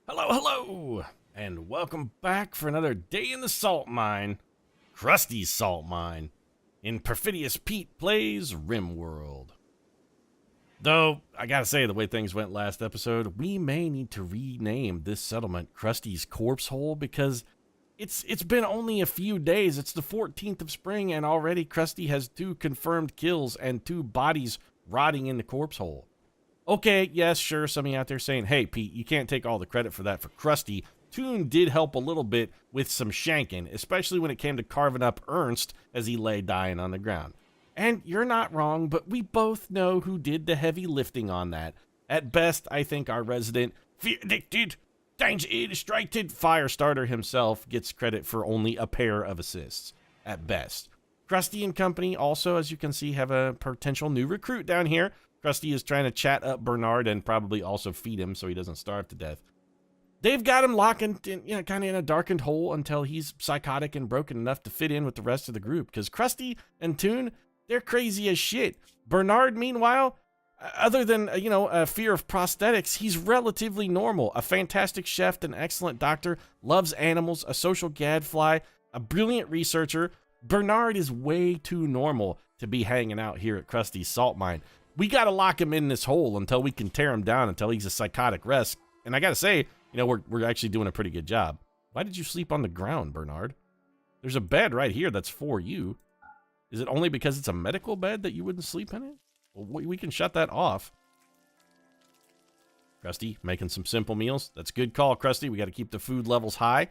Hello, hello, and welcome back for another day in the salt mine, Crusty's salt mine, in Perfidious Pete Plays Rimworld. Though, I gotta say, the way things went last episode, we may need to rename this settlement Crusty's Corpse Hole because it's been only a few days. It's the 14th of spring, and already Crusty has 2 confirmed kills and 2 bodies rotting in the corpse hole. Okay, yes, sure, some of you out there saying, hey, Pete, you can't take all the credit for that for Crusty. Toon did help a little bit with some shanking, especially when it came to carving up Ernst as he lay dying on the ground. And you're not wrong, but we both know who did the heavy lifting on that. At best, I think our resident, fear-addicted, danger-distracted fire starter himself gets credit for only a pair of assists, at best. Crusty and company also, as you can see, have a potential new recruit down here. Crusty is trying to chat up Bernard and probably also feed him so he doesn't starve to death. They've got him locked in, kind of in a darkened hole until he's psychotic and broken enough to fit in with the rest of the group. Because Crusty and Toon, they're crazy as shit. Bernard, meanwhile, other than, a fear of prosthetics, he's relatively normal. A fantastic chef, an excellent doctor, loves animals, a social gadfly, a brilliant researcher. Bernard is way too normal to be hanging out here at Crusty's salt mine. We gotta lock him in this hole until we can tear him down until he's a psychotic wreck. And I gotta say, we're actually doing a pretty good job. Why did you sleep on the ground, Bernard? There's a bed right here that's for you. Is it only because it's a medical bed that you wouldn't sleep in it? Well, we can shut that off. Crusty, making some simple meals. That's a good call, Crusty. We gotta keep the food levels high.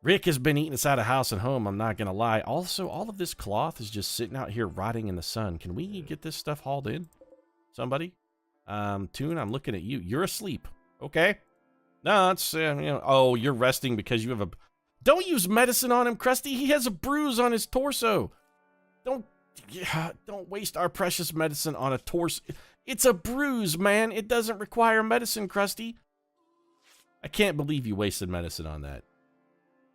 Rick has been eating us out of house and home, I'm not gonna lie. Also, all of this cloth is just sitting out here rotting in the sun. Can we get this stuff hauled in? Somebody? Toon, I'm looking at you. You're asleep. Okay. No, it's, oh, you're resting because you have a... Don't use medicine on him, Crusty. He has a bruise on his torso. Don't waste our precious medicine on a torso. It's a bruise, man. It doesn't require medicine, Crusty. I can't believe you wasted medicine on that.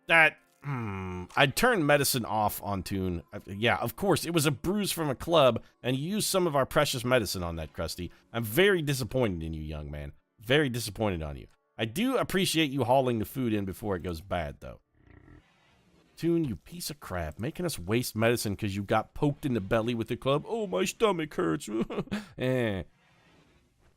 I'd turn medicine off on Toon. Yeah, of course, it was a bruise from a club, and you used some of our precious medicine on that, Crusty. I'm very disappointed in you, young man. Very disappointed on you. I do appreciate you hauling the food in before it goes bad, though. Toon, you piece of crap, making us waste medicine because you got poked in the belly with the club. Oh, my stomach hurts.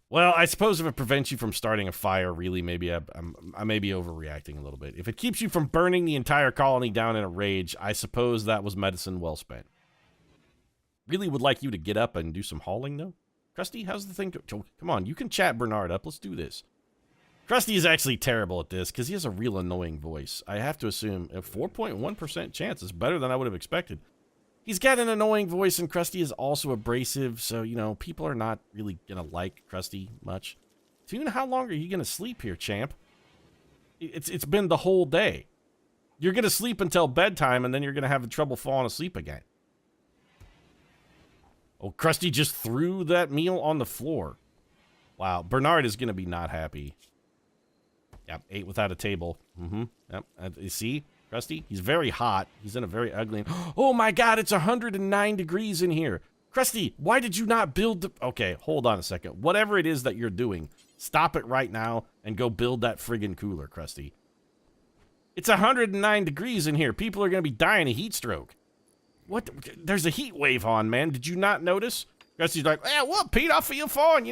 Well, I suppose if it prevents you from starting a fire, really, maybe I may be overreacting a little bit. If it keeps you from burning the entire colony down in a rage, I suppose that was medicine well spent. Really would like you to get up and do some hauling, though. Crusty, how's the thing? Come on, you can chat Bernard up. Let's do this. Crusty is actually terrible at this because he has a real annoying voice. I have to assume a 4.1% chance is better than I would have expected. He's got an annoying voice, and Crusty is also abrasive, so, people are not really gonna like Crusty much. Toon, how long are you gonna sleep here, champ? It's been the whole day. You're gonna sleep until bedtime, and then you're gonna have trouble falling asleep again. Oh, Crusty just threw that meal on the floor. Wow, Bernard is gonna be not happy. Yep, ate without a table. Yep, you see? Crusty, he's very hot. He's in a very ugly... Oh my god, it's 109 degrees in here. Crusty, why did you not build the... Okay, hold on a second. Whatever it is that you're doing, stop it right now and go build that friggin' cooler, Crusty. It's 109 degrees in here. People are going to be dying of heat stroke. What? There's a heat wave on, man. Did you not notice? Krusty's like, yeah, well, Pete, I feel fine,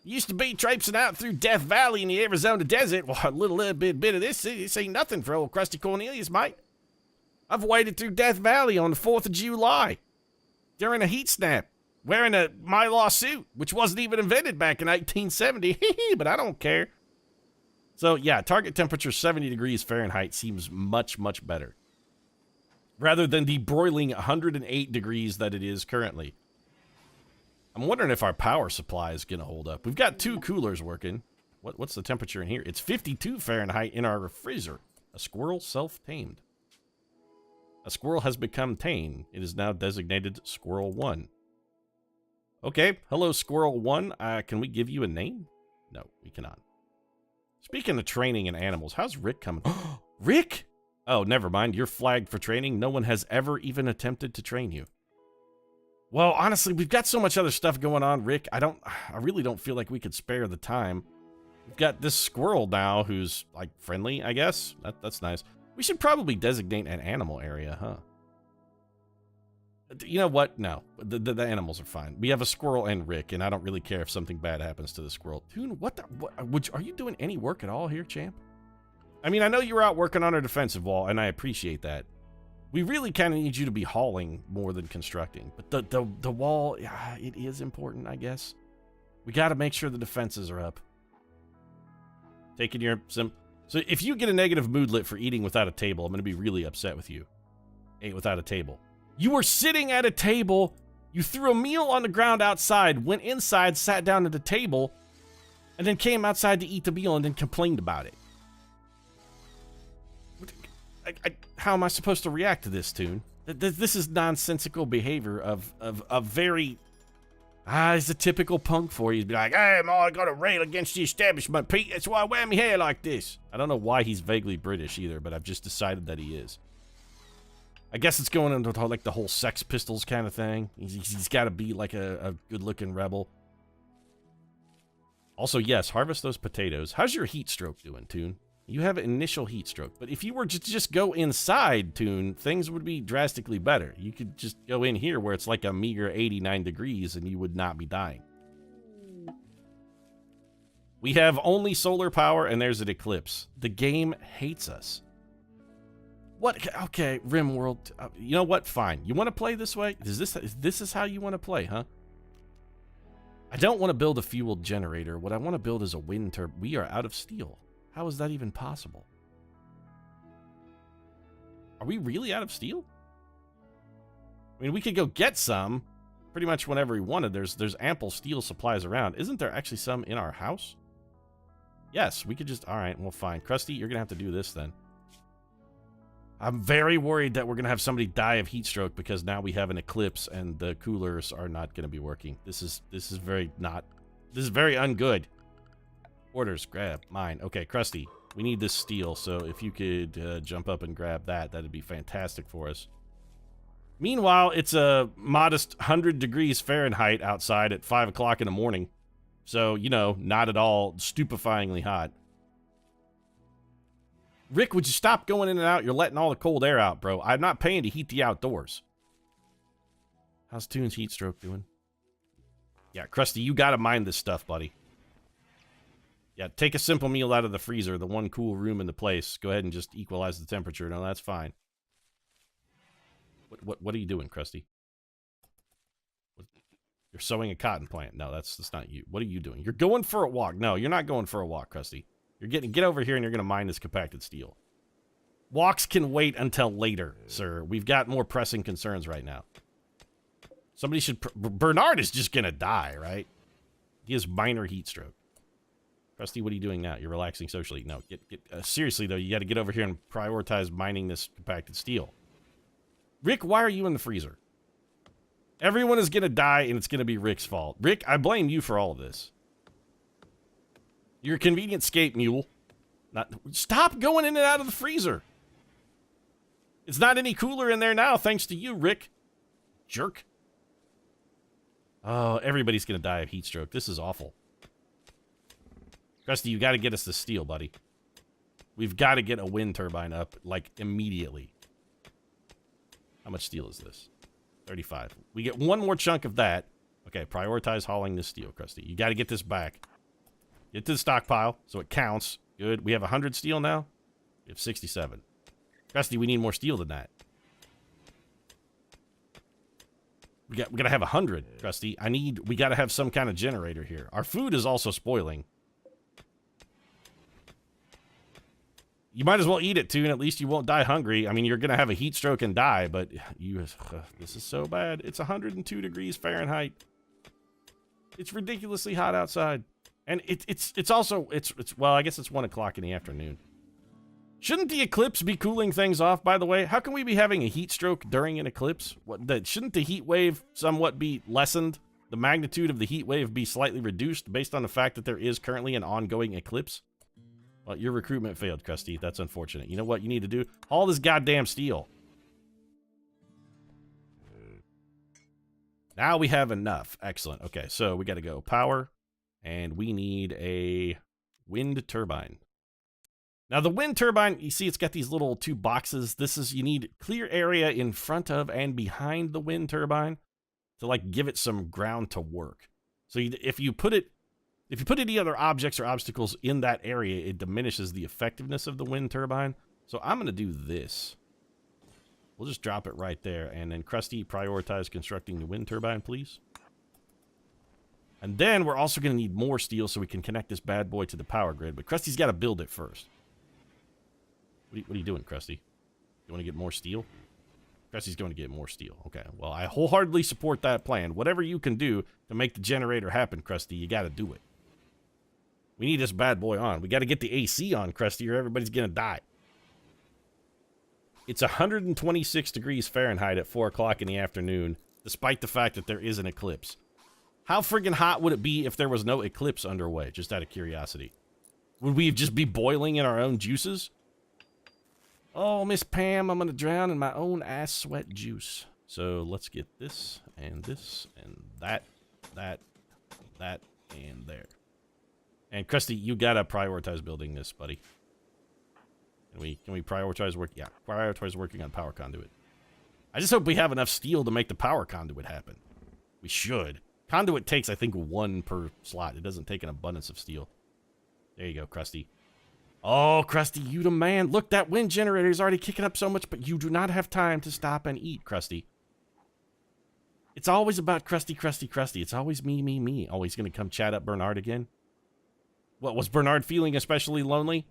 Used to be traipsing out through Death Valley in the Arizona desert. Well, a little bit of this ain't nothing for old Crusty Cornelius, mate. I've waded through Death Valley on the 4th of July during a heat snap, wearing a mylar suit, which wasn't even invented back in 1870. But I don't care. So, yeah, target temperature 70 degrees Fahrenheit seems much, much better, rather than the broiling 108 degrees that it is currently. I'm wondering if our power supply is going to hold up. We've got 2 coolers working. What's the temperature in here? It's 52 Fahrenheit in our freezer. A squirrel self-tamed. A squirrel has become tame. It is now designated Squirrel 1. Okay, hello Squirrel 1. Can we give you a name? No, we cannot. Speaking of training in animals, how's Rick coming? Rick? Oh, never mind. You're flagged for training. No one has ever even attempted to train you. Well, honestly, we've got so much other stuff going on, Rick. I really don't feel like we could spare the time. We've got this squirrel now who's, like, friendly, I guess. That's nice. We should probably designate an animal area, huh? You know what? No. The animals are fine. We have a squirrel and Rick, and I don't really care if something bad happens to the squirrel. Toon, are you doing any work at all here, champ? I mean, I know you were out working on our defensive wall, and I appreciate that. We really kind of need you to be hauling more than constructing. But the wall, yeah, it is important, I guess. We got to make sure the defenses are up. Taking your So if you get a negative moodlet for eating without a table, I'm going to be really upset with you. Ate without a table. You were sitting at a table, you threw a meal on the ground outside, went inside, sat down at the table, and then came outside to eat the meal and then complained about it. How am I supposed to react to this, Toon? This is nonsensical behavior of very... it's a typical punk for you. He'd be like, hey, man, I gotta rail against the establishment, Pete. That's why I wear my hair like this. I don't know why he's vaguely British either, but I've just decided that he is. I guess it's going into like the whole Sex Pistols kind of thing. He's got to be like a good-looking rebel. Also, yes, harvest those potatoes. How's your heat stroke doing, Toon? You have an initial heat stroke, but if you were to just go inside, Toon, things would be drastically better. You could just go in here where it's like a meager 89 degrees and you would not be dying. We have only solar power and there's an eclipse. The game hates us. What? Okay, Rimworld. You know what? Fine. You want to play this way? This is how you want to play, huh? I don't want to build a fueled generator. What I want to build is a wind turbine. We are out of steel. How is that even possible? Are we really out of steel? I mean, we could go get some pretty much whenever we wanted. There's ample steel supplies around. Isn't there actually some in our house? Yes, we could just... All right, well, fine. Crusty, you're going to have to do this then. I'm very worried that we're going to have somebody die of heat stroke because now we have an eclipse and the coolers are not going to be working. This is very ungood. Orders, grab, mine. Okay, Crusty, we need this steel, so if you could jump up and grab that, that'd be fantastic for us. Meanwhile, it's a modest 100 degrees Fahrenheit outside at 5 o'clock in the morning. So, you know, not at all stupefyingly hot. Rick, would you stop going in and out? You're letting all the cold air out, bro. I'm not paying to heat the outdoors. How's Toon's heat stroke doing? Yeah, Crusty, you gotta mind this stuff, buddy. Yeah, take a simple meal out of the freezer, the one cool room in the place. Go ahead and just equalize the temperature. No, that's fine. What are you doing, Crusty? You're sewing a cotton plant. No, that's not you. What are you doing? You're going for a walk. No, you're not going for a walk, Crusty. Get over here and you're going to mine this compacted steel. Walks can wait until later, sir. We've got more pressing concerns right now. Somebody should... Bernard is just going to die, right? He has minor heat stroke. Crusty, what are you doing now? You're relaxing socially. No, seriously, though, you got to get over here and prioritize mining this compacted steel. Rick, why are you in the freezer? Everyone is going to die, and it's going to be Rick's fault. Rick, I blame you for all of this. You're a convenient scape mule. Stop going in and out of the freezer. It's not any cooler in there now, thanks to you, Rick. Jerk. Oh, everybody's going to die of heat stroke. This is awful. Crusty, you got to get us the steel, buddy. We've got to get a wind turbine up, like, immediately. How much steel is this? 35. We get one more chunk of that. Okay, prioritize hauling this steel, Crusty. You got to get this back. Get to the stockpile, so it counts. Good. We have 100 steel now? We have 67. Crusty, we need more steel than that. We got to have 100, Crusty. We got to have some kind of generator here. Our food is also spoiling. You might as well eat it, too, and at least you won't die hungry. I mean, you're going to have a heat stroke and die, but this is so bad. It's 102 degrees Fahrenheit. It's ridiculously hot outside. And it's also, well, I guess it's 1 o'clock in the afternoon. Shouldn't the eclipse be cooling things off, by the way? How can we be having a heat stroke during an eclipse? Shouldn't the heat wave somewhat be lessened? The magnitude of the heat wave be slightly reduced based on the fact that there is currently an ongoing eclipse? Well, your recruitment failed, Crusty. That's unfortunate. You know what you need to do? Haul this goddamn steel. Now we have enough. Excellent. Okay, so we got to go power. And we need a wind turbine. Now, the wind turbine, you see it's got these little 2 boxes. This is, you need clear area in front of and behind the wind turbine to, like, give it some ground to work. So if you put any other objects or obstacles in that area, it diminishes the effectiveness of the wind turbine. So I'm going to do this. We'll just drop it right there. And then, Crusty, prioritize constructing the wind turbine, please. And then we're also going to need more steel so we can connect this bad boy to the power grid. But Krusty's got to build it first. What are you doing, Crusty? You want to get more steel? Krusty's going to get more steel. Okay, well, I wholeheartedly support that plan. Whatever you can do to make the generator happen, Crusty, you got to do it. We need this bad boy on. We got to get the AC on, Crusty, or everybody's going to die. It's 126 degrees Fahrenheit at 4 o'clock in the afternoon, despite the fact that there is an eclipse. How friggin' hot would it be if there was no eclipse underway, just out of curiosity? Would we just be boiling in our own juices? Oh, Miss Pam, I'm going to drown in my own ass sweat juice. So let's get this, and that, and there. And Crusty, you got to prioritize building this, buddy. Can we prioritize work? Yeah, prioritize working on power conduit. I just hope we have enough steel to make the power conduit happen. We should. Conduit takes, I think, 1 per slot. It doesn't take an abundance of steel. There you go, Crusty. Oh, Crusty, you the man. Look, that wind generator is already kicking up so much, but you do not have time to stop and eat, Crusty. It's always about Crusty, Crusty, Crusty. It's always me, me, me. Oh, he's going to come chat up Bernard again? What, was Bernard feeling especially lonely?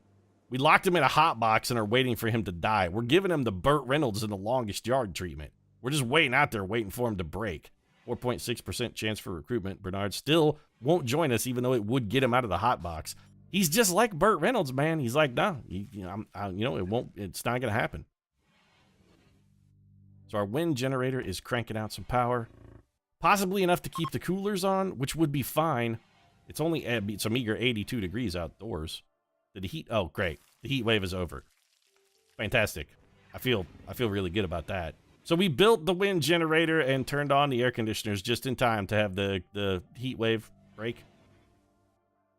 We locked him in a hot box and are waiting for him to die. We're giving him the Burt Reynolds in the longest yard treatment. We're just waiting out there, waiting for him to break. 4.6% chance for recruitment. Bernard still won't join us, even though it would get him out of the hot box. He's just like Burt Reynolds, man. He's like, no, it's not going to happen. So our wind generator is cranking out some power. Possibly enough to keep the coolers on, which would be fine. It's only it's a meager 82 degrees outdoors. The heat, oh, great. The heat wave is over. Fantastic. I feel really good about that. So we built the wind generator and turned on the air conditioners just in time to have the heat wave break.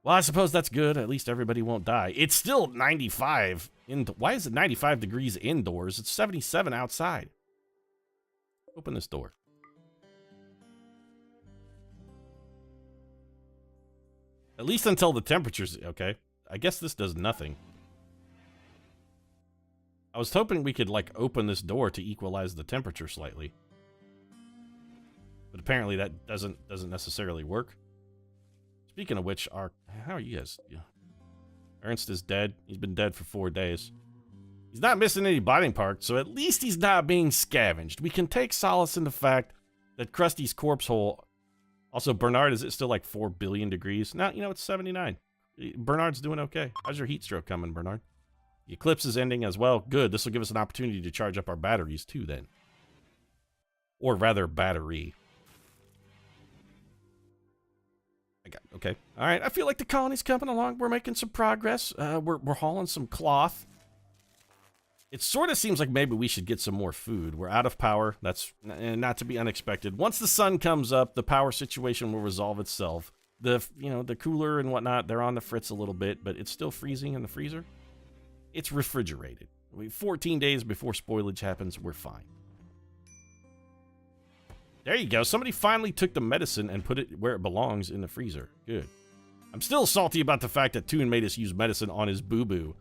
Well, I suppose that's good. At least everybody won't die. It's still 95. Why is it 95 degrees indoors? It's 77 outside. Open this door. At least until the temperature's okay. I guess this does nothing. I was hoping we could, like, open this door to equalize the temperature slightly. But apparently that doesn't necessarily work. Speaking of which, how are you guys? Yeah. Ernst is dead. He's been dead for 4 days. He's not missing any body parts, so at least he's not being scavenged. We can take solace in the fact that Krusty's corpse hole... Also, Bernard, is it still like 4 billion degrees? No, it's 79. Bernard's doing okay. How's your heat stroke coming, Bernard? The eclipse is ending as well. Good. This will give us an opportunity to charge up our batteries too, then. Or rather, battery. Okay. All right. I feel like the colony's coming along. We're making some progress. We're hauling some cloth. It sort of seems like maybe we should get some more food. We're out of power. That's not to be unexpected. Once the sun comes up, the power situation will resolve itself. The cooler and whatnot, they're on the fritz a little bit, but it's still freezing in the freezer. It's refrigerated. 14 days before spoilage happens, we're fine. There you go. Somebody finally took the medicine and put it where it belongs in the freezer. Good. I'm still salty about the fact that Toon made us use medicine on his boo-boo.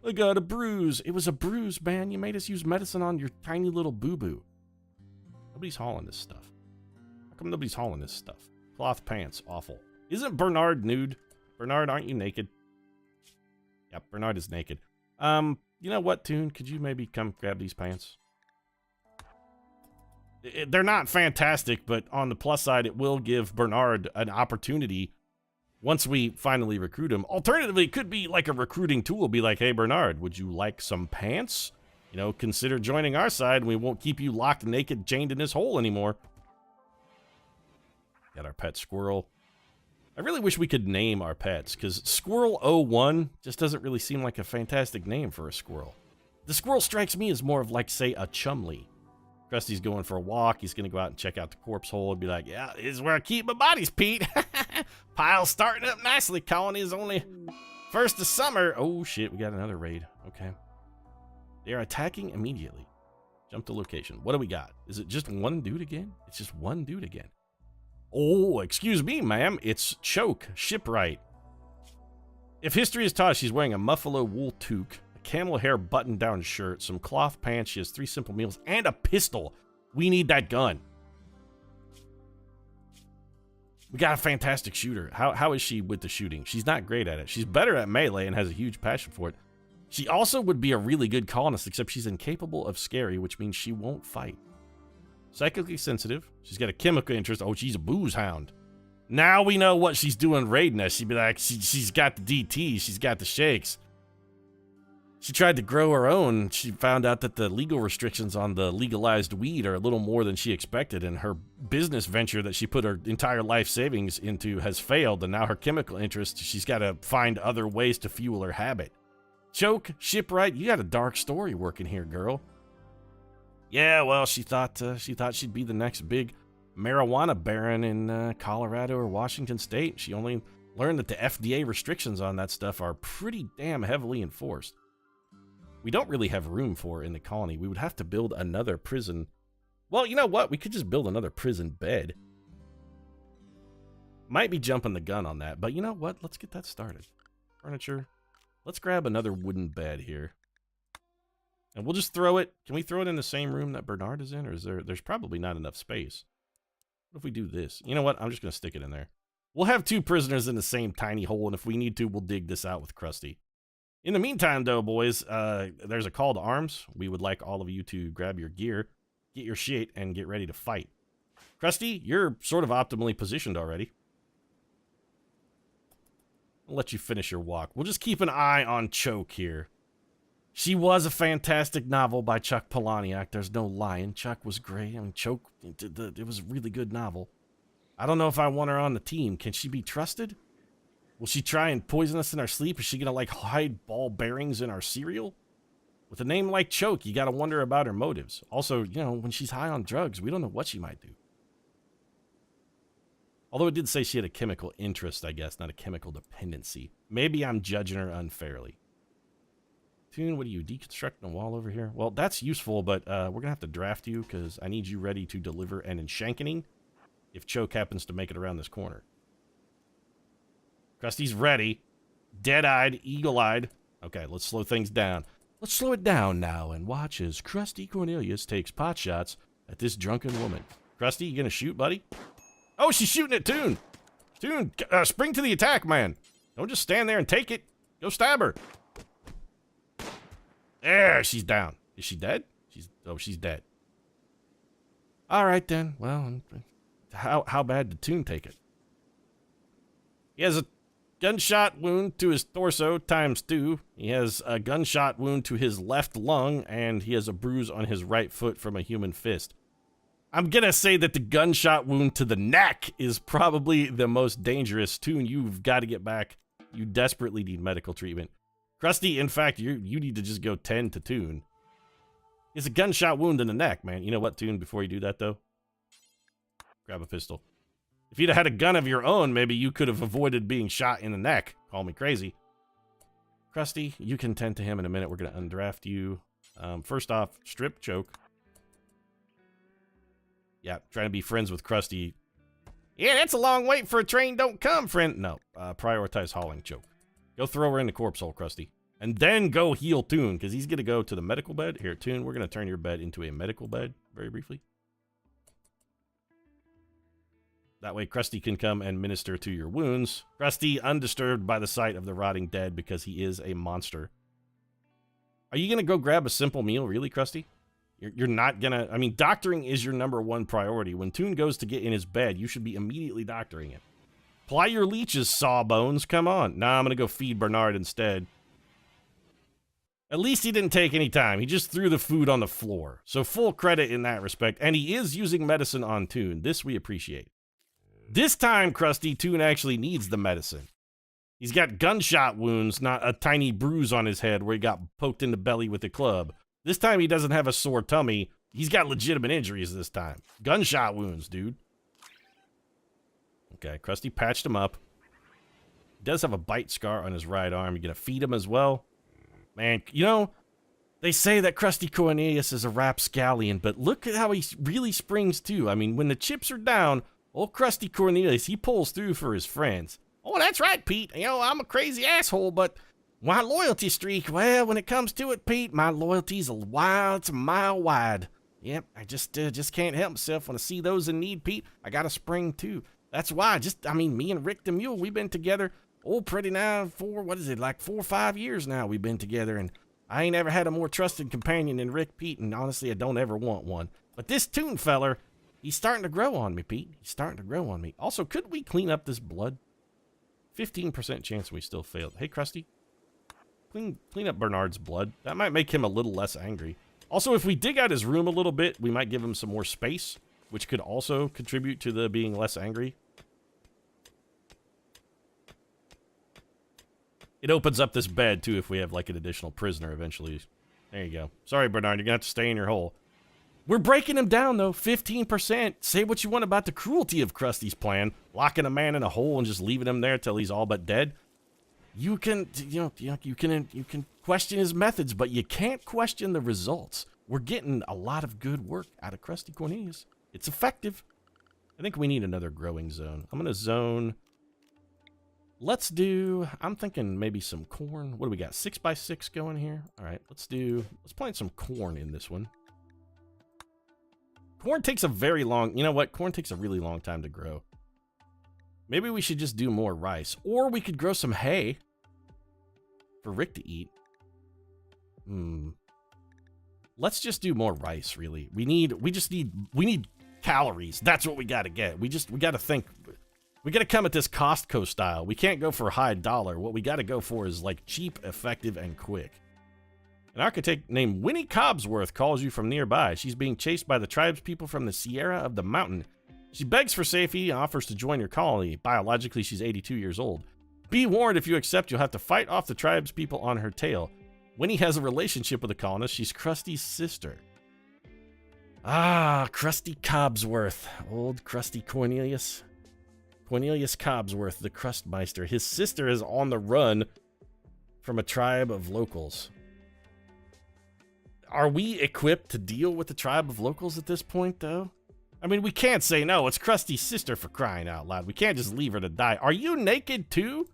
I got a bruise. It was a bruise, man. You made us use medicine on your tiny little boo-boo. Nobody's hauling this stuff. How come nobody's hauling this stuff? Cloth pants. Awful. Isn't Bernard nude? Bernard, aren't you naked? Yep, Bernard is naked. You know what, Toon? Could you maybe come grab these pants? They're not fantastic, but on the plus side, it will give Bernard an opportunity once we finally recruit him. Alternatively, it could be like a recruiting tool. Be like, hey, Bernard, would you like some pants? Consider joining our side, and we won't keep you locked naked, chained in this hole anymore. Got our pet squirrel. I really wish we could name our pets, because Squirrel 01 just doesn't really seem like a fantastic name for a squirrel. The squirrel strikes me as more of like, say, a Chumley. Krusty's going for a walk. He's going to go out and check out the corpse hole and be like, yeah, this is where I keep my bodies, Pete. Pile's starting up nicely. Colony is only First of summer. Oh, shit. We got another raid. Okay. They are attacking immediately. Jump to location. What do we got? Is it just one dude again? It's just one dude again. Oh, excuse me, ma'am. It's Choke, shipwright. If history is taught, she's wearing a buffalo wool toque, a camel hair button-down shirt, some cloth pants. She has 3 simple meals, and a pistol. We need that gun. We got a fantastic shooter. How is she with the shooting? She's not great at it. She's better at melee and has a huge passion for it. She also would be a really good colonist, except she's incapable of scary, which means she won't fight. Psychically sensitive. She's got a chemical interest. Oh, she's a booze hound. Now we know what she's doing raiding us. She'd be like, she's got the DT. She's got the shakes. She tried to grow her own. She found out that the legal restrictions on the legalized weed are a little more than she expected, and her business venture that she put her entire life savings into has failed, and now her chemical interest, she's got to find other ways to fuel her habit. Choke, shipwright, you got a dark story working here, girl. Yeah, well, she thought she'd be the next big marijuana baron in Colorado or Washington State. She only learned that the FDA restrictions on that stuff are pretty damn heavily enforced. We don't really have room for her in the colony. We would have to build another prison. Well, you know what? We could just build another prison bed. Might be jumping the gun on that, but you know what? Let's get that started. Furniture. Let's grab another wooden bed here. And we'll just throw it. Can we throw it in the same room that Bernard is in? Or is there's probably not enough space. What if we do this? You know what? I'm just going to stick it in there. We'll have 2 prisoners in the same tiny hole, and if we need to, we'll dig this out with Crusty. In the meantime, though, boys, there's a call to arms. We would like all of you to grab your gear, get your shit, and get ready to fight. Crusty, you're sort of optimally positioned already. I'll let you finish your walk. We'll just keep an eye on Choke here. She was a fantastic novel by Chuck Palahniuk. There's no lying. Chuck was great. I mean, Choke, it was a really good novel. I don't know if I want her on the team. Can she be trusted? Will she try and poison us in our sleep? Is she going to, like, hide ball bearings in our cereal? With a name like Choke, you got to wonder about her motives. Also, you know, when she's high on drugs, we don't know what she might do. Although it did say she had a chemical interest, I guess, not a chemical dependency. Maybe I'm judging her unfairly. Toon, what are you, deconstructing a wall over here? Well, that's useful, but we're going to have to draft you because I need you ready to deliver an enchankening if Choke happens to make it around this corner. Crusty's ready. Dead-eyed, eagle-eyed. Okay, let's slow things down. Let's slow it down now and watch as Crusty Cornelius takes pot shots at this drunken woman. Crusty, you gonna shoot, buddy? Oh, she's shooting at Toon. Toon, spring to the attack, man. Don't just stand there and take it. Go stab her. There, she's down. Is she dead? She's dead. All right, then. Well, how bad did Toon take it? He has a gunshot wound to his torso ×2. He has a gunshot wound to his left lung, and he has a bruise on his right foot from a human fist. I'm gonna say that the gunshot wound to the neck is probably the most dangerous. Toon, you've got to get back. You desperately need medical treatment. Crusty, in fact, you need to just go 10 to Toon. He has a gunshot wound in the neck, man. You know what, Toon, before you do that, though? Grab a pistol. If you'd have had a gun of your own, maybe you could have avoided being shot in the neck. Call me crazy. Crusty, you can tend to him in a minute. We're going to undraft you. First off, strip Choke. Yeah, trying to be friends with Crusty. Yeah, that's a long wait for a train don't come, friend. No, prioritize hauling Choke. Go throw her in the corpse hole, Crusty. And then go heal Toon, because he's going to go to the medical bed. Here, Toon, we're going to turn your bed into a medical bed, very briefly. That way Crusty can come and minister to your wounds. Crusty, undisturbed by the sight of the rotting dead because he is a monster. Are you going to go grab a simple meal, really, Crusty? You're not going to... I mean, doctoring is your #1 priority. When Toon goes to get in his bed, you should be immediately doctoring him. Ply your leeches, Sawbones. Come on. Nah, I'm going to go feed Bernard instead. At least he didn't take any time. He just threw the food on the floor. So full credit in that respect. And he is using medicine on Toon. This we appreciate. This time, Crusty, Toon actually needs the medicine. He's got gunshot wounds, not a tiny bruise on his head where he got poked in the belly with a club. This time he doesn't have a sore tummy. He's got legitimate injuries this time. Gunshot wounds, dude. Okay, Crusty patched him up. He does have a bite scar on his right arm. You're going to feed him as well? Man, you know, they say that Crusty Cornelius is a rapscallion, but look at how he really springs too. I mean, when the chips are down, old Crusty Cornelius, he pulls through for his friends. Oh, that's right, Pete. You know, I'm a crazy asshole, but my loyalty streak, well, when it comes to it, Pete, my loyalty's it's a mile wide. Yep, I just can't help myself. When I see those in need, Pete, I gotta spring too. That's why, me and Rick the Mule, we've been together, pretty now for, 4 or 5 years now we've been together, and I ain't ever had a more trusted companion than Rick, Pete, and honestly, I don't ever want one. But this Toon feller, he's starting to grow on me, Pete. He's starting to grow on me. Also, could we clean up this blood? 15% chance we still failed. Hey, Crusty, clean up Bernard's blood. That might make him a little less angry. Also, if we dig out his room a little bit, we might give him some more space, which could also contribute to the being less angry. It opens up this bed, too, if we have, like, an additional prisoner eventually. There you go. Sorry, Bernard, you're going to have to stay in your hole. We're breaking him down, though. 15%. Say what you want about the cruelty of Krusty's plan. Locking a man in a hole and just leaving him there till he's all but dead. You can question his methods, but you can't question the results. We're getting a lot of good work out of Crusty Cornelius. It's effective. I think we need another growing zone. I'm going to zone... I'm thinking maybe some corn. What do we got? 6x6 going here? All right, let's plant some corn in this one. Corn takes a very long, you know what? Corn takes a really long time to grow. Maybe we should just do more rice. Or we could grow some hay for Rick to eat. Let's just do more rice, really. We need calories. That's what we got to get. We got to think. We got to come at this Costco style. We can't go for high dollar. What we got to go for is like cheap, effective, and quick. An architect named Winnie Cobbsworth calls you from nearby. She's being chased by the tribespeople from the Sierra of the Mountain. She begs for safety and offers to join your colony. Biologically, she's 82 years old. Be warned, if you accept, you'll have to fight off the tribespeople on her tail. Winnie has a relationship with the colonist. She's Krusty's sister. Ah, Crusty Cobbsworth. Old Crusty Cornelius. Cornelius Cobbsworth, the Crustmeister. His sister is on the run from a tribe of locals. Are we equipped to deal with the tribe of locals at this point, though? I mean, we can't say no. It's Krusty's sister, for crying out loud. We can't just leave her to die. Are you naked, too?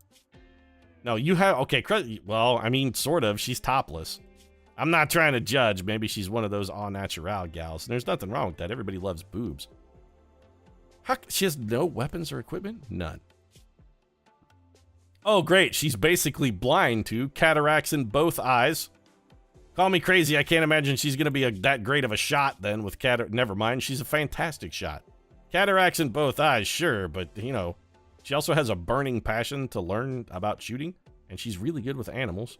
No, you have... Okay, well, I mean, sort of. She's topless. I'm not trying to judge. Maybe she's one of those au naturel gals. And there's nothing wrong with that. Everybody loves boobs. She has no weapons or equipment? None. Oh, great. She's basically blind, too. Cataracts in both eyes. Call me crazy. I can't imagine she's going to be that great of a shot, then, with Never mind. She's a fantastic shot. Cataracts in both eyes, sure, but, you know, she also has a burning passion to learn about shooting, and she's really good with animals.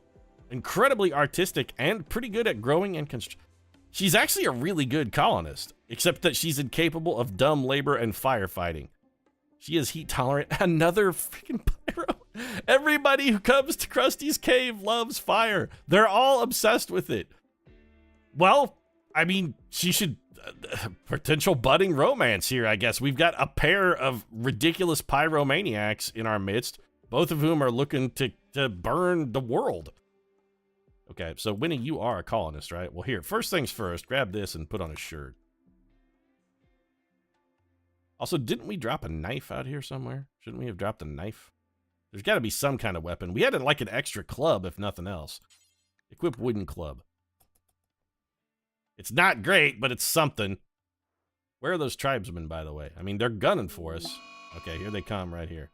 Incredibly artistic and pretty good at growing and constructing. She's actually a really good colonist, except that she's incapable of dumb labor and firefighting. She is heat tolerant. Another freaking pyro. Everybody who comes to Krusty's cave loves fire. They're all obsessed with it. Well, I mean, she should... potential budding romance here, I guess. We've got a pair of ridiculous pyromaniacs in our midst, both of whom are looking to burn the world. Okay, so Winnie, you are a colonist, right? Well, here, first things first, grab this and put on a shirt. Also, didn't we drop a knife out here somewhere? Shouldn't we have dropped a knife? There's got to be some kind of weapon. We had like an extra club, if nothing else. Equip wooden club. It's not great, but it's something. Where are those tribesmen, by the way? I mean, they're gunning for us. Okay, here they come right here.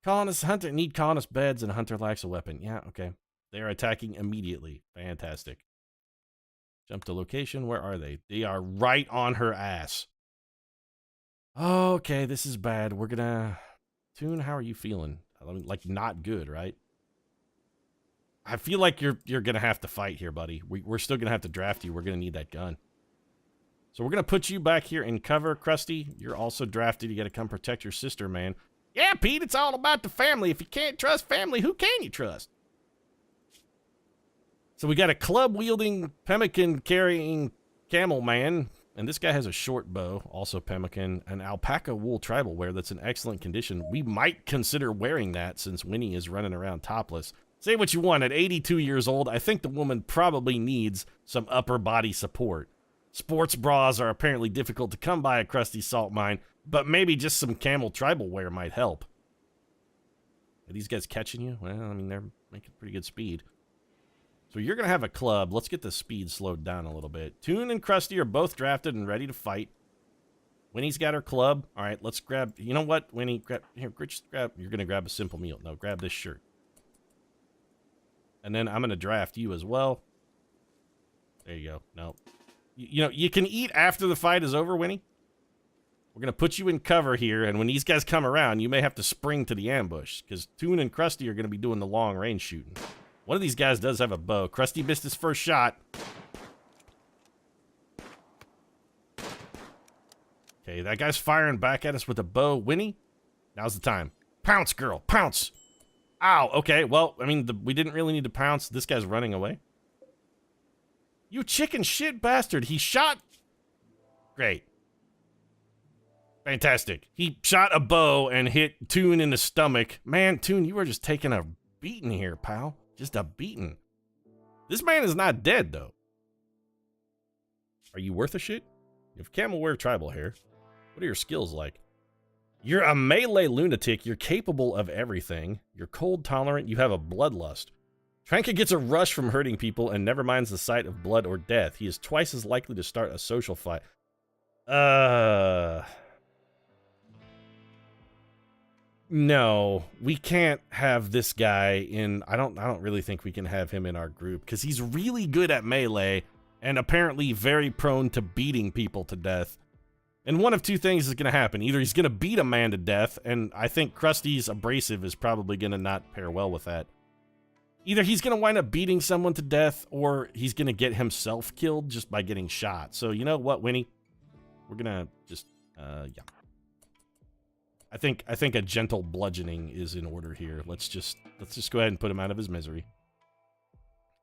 Colonist, hunter, need colonist beds, and hunter lacks a weapon. Yeah, okay. They're attacking immediately. Fantastic. Jump to location. Where are they? They are right on her ass. Okay, this is bad. We're gonna... Toon, how are you feeling? I mean, like, not good, right? I feel like you're gonna have to fight here, buddy. We're still gonna have to draft you. We're gonna need that gun. So we're gonna put you back here in cover, Crusty. You're also drafted. You gotta come protect your sister, man. Yeah, Pete, it's all about the family. If you can't trust family, who can you trust? So we got a club-wielding, pemmican-carrying camel man And this guy has a short bow, also pemmican, an alpaca wool tribal wear that's in excellent condition. We might consider wearing that since Winnie is running around topless. Say what you want, at 82 years old, I think the woman probably needs some upper body support. Sports bras are apparently difficult to come by at Crusty Salt Mine, but maybe just some camel tribal wear might help. Are these guys catching you? Well, I mean, they're making pretty good speed. So you're going to have a club. Let's get the speed slowed down a little bit. Toon and Crusty are both drafted and ready to fight. Winnie's got her club. All right, let's grab... You know what, Winnie? Here, just grab... You're going to grab a simple meal. No, grab this shirt. And then I'm going to draft you as well. There you go. No. You know, you can eat after the fight is over, Winnie. We're going to put you in cover here, and when these guys come around, you may have to spring to the ambush, because Toon and Crusty are going to be doing the long-range shooting. One of these guys does have a bow. Crusty missed his first shot. Okay, that guy's firing back at us with a bow. Winnie, now's the time. Pounce, girl, pounce. Ow, okay, well, I mean, we didn't really need to pounce. This guy's running away. You chicken shit bastard. He shot... Great. Fantastic. He shot a bow and hit Toon in the stomach. Man, Toon, you are just taking a beating here, pal. Just a beating. This man is not dead, though. Are you worth a shit? You have camel wear tribal hair. What are your skills like? You're a melee lunatic. You're capable of everything. You're cold tolerant. You have a bloodlust. Tranka gets a rush from hurting people and never minds the sight of blood or death. He is twice as likely to start a social fight. No, we can't have this guy in... I don't really think we can have him in our group, because he's really good at melee and apparently very prone to beating people to death. And one of two things is going to happen. Either he's going to beat a man to death, and I think Krusty's abrasive is probably going to not pair well with that. Either he's going to wind up beating someone to death, or he's going to get himself killed just by getting shot. So you know what, Winnie? We're going to just, yeah. I think a gentle bludgeoning is in order here. Let's just go ahead and put him out of his misery.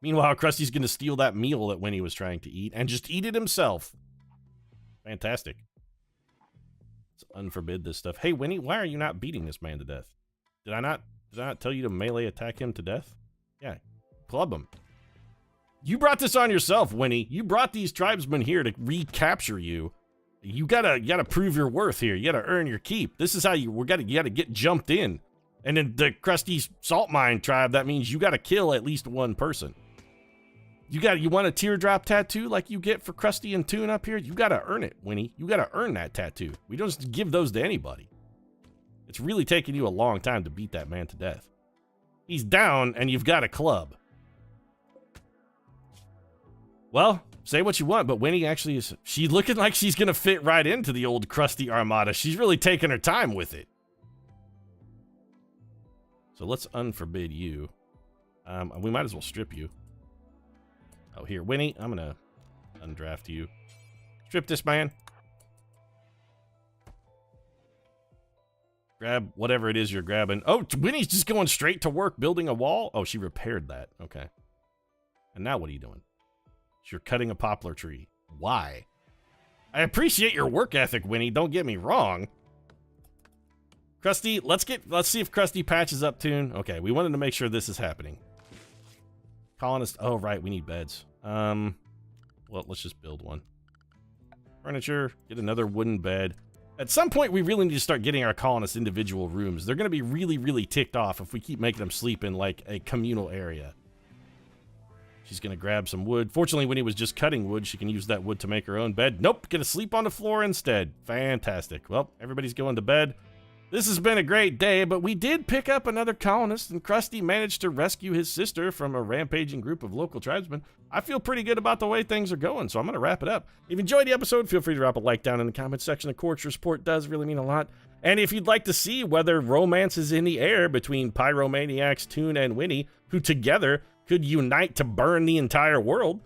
Meanwhile, Krusty's going to steal that meal that Winnie was trying to eat and just eat it himself. Fantastic. Let's unforbid this stuff. Hey, Winnie, why are you not beating this man to death? Did I not tell you to melee attack him to death? Yeah, club him. You brought this on yourself, Winnie. You brought these tribesmen here to recapture you. You gotta prove your worth here. You gotta earn your keep. This is how you gotta get jumped in. And in the Crusty Salt Mine tribe, that means you gotta kill at least one person. You want a teardrop tattoo like you get for Crusty and Toon up here? You gotta earn it, Winnie. You gotta earn that tattoo. We don't just give those to anybody. It's really taking you a long time to beat that man to death. He's down, and you've got a club. Well, say what you want, but Winnie actually is... She's looking like she's going to fit right into the old Crusty Armada. She's really taking her time with it. So let's unforbid you. We might as well strip you. Oh, here, Winnie, I'm going to undraft you. Strip this man. Grab whatever it is you're grabbing. Oh, Winnie's just going straight to work building a wall? Oh, she repaired that. Okay. And now what are you doing? You're cutting a poplar tree. Why? I appreciate your work ethic, Winnie. Don't get me wrong. Crusty, let's see if Crusty patches up Toon. Okay, we wanted to make sure this is happening. Colonist. Oh, right, we need beds. Well, let's just build one. Furniture. Get another wooden bed. At some point, we really need to start getting our colonists individual rooms. They're going to be really, really ticked off if we keep making them sleep in, like, a communal area. She's going to grab some wood. Fortunately, when he was just cutting wood, she can use that wood to make her own bed. Nope, going to sleep on the floor instead. Fantastic. Well, everybody's going to bed. This has been a great day, but we did pick up another colonist, and Crusty managed to rescue his sister from a rampaging group of local tribesmen. I feel pretty good about the way things are going, so I'm going to wrap it up. If you enjoyed the episode, feel free to drop a like down in the comments section. Of course, your support does really mean a lot. And if you'd like to see whether romance is in the air between Pyromaniacs, Toon, and Winnie, who together could unite to burn the entire world,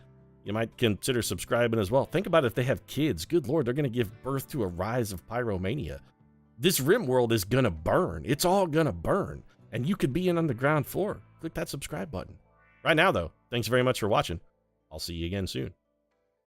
you might consider subscribing as well. Think about it, if they have kids. Good lord, they're going to give birth to a rise of pyromania. This Rimworld is going to burn. It's all going to burn. And you could be in on the ground floor. Click that subscribe button. Right now, though, thanks very much for watching. I'll see you again soon.